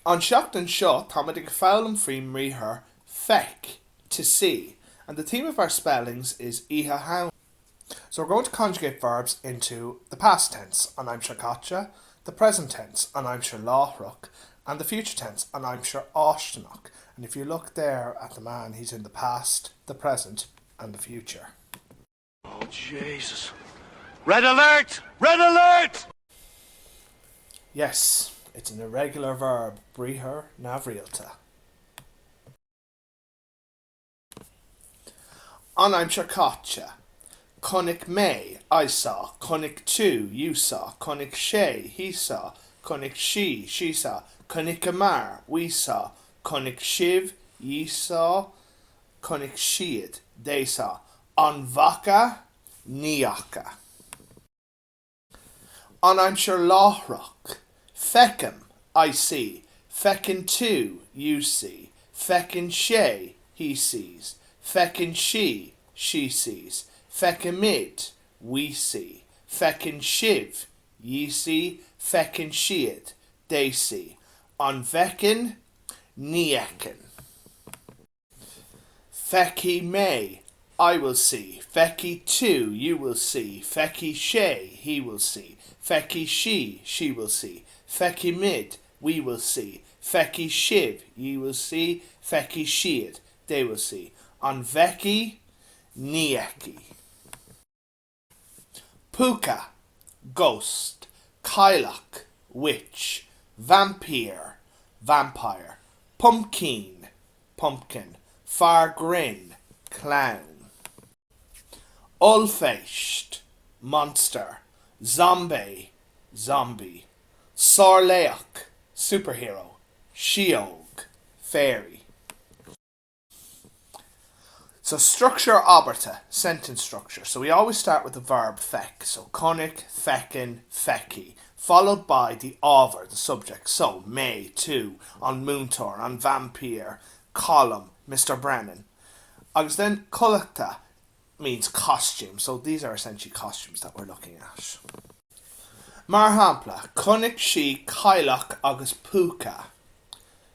An seachtain seo tá muid ag fáilim faoi mríthair feck, to see, and the theme of our spellings is iha hound. So we're going to conjugate verbs into the past tense, an aimsir caite, the present tense, an aimsir láithreach, and the future tense, an aimsir áisteanach. And if you look there at the man, he's in the past, the present, and the future. Oh, Jesus. Red alert! Red alert! Yes, it's an irregular verb, bríthar na bhrialta. An aimsir caite. Connic mé, I saw. Connic tú, you saw. Connic sé, he saw. Connic she saw. Connic amar, we saw. Connic siv, ye saw. Connic siad, they saw. An bhaca, níocha. An aimsir láithreach. Feckim, I see. Feckin tú, you see. Feckin sé, he sees. Feckin she sees. Feckin mid, we see. Feckin shiv, ye see. Feckin siad, they see. An feckin, níekin. Fecki me, I will see. Fecki tú, you will see. Fecki sé, he will see. Fecki she will see. Fecki mid, we will see. Fecki shiv, ye will see. Fecki siad, they will see. An veki, níeki. Puka, ghost. Kailach, witch. Vampire, vampire. Pumpkin, pumpkin. Fargrin, clown. Ulfeist, monster. Zombie, zombie. Sarleach, superhero. Sheog, fairy. So structure oberta, sentence structure. So we always start with the verb feck. So connic, feckin, fecky. Followed by the ábhar, the subject. So may, tú, an múntóir, an vampire, column, Mr. Brennan. Agus then culachta means costume. So these are essentially costumes that we're looking at. Mar hampla, connic she kailach agus puka.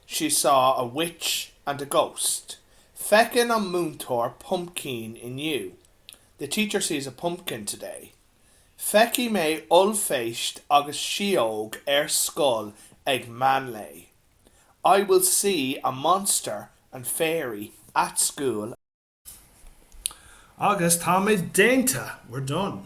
She saw a witch and a ghost. Feckin an múntóir pumpkin in you. The teacher sees a pumpkin today. Fecki mé ulfeist agus sheog scoil ag Manley. I will see a monster and fairy at school. Agus tá mé déanta. We're done.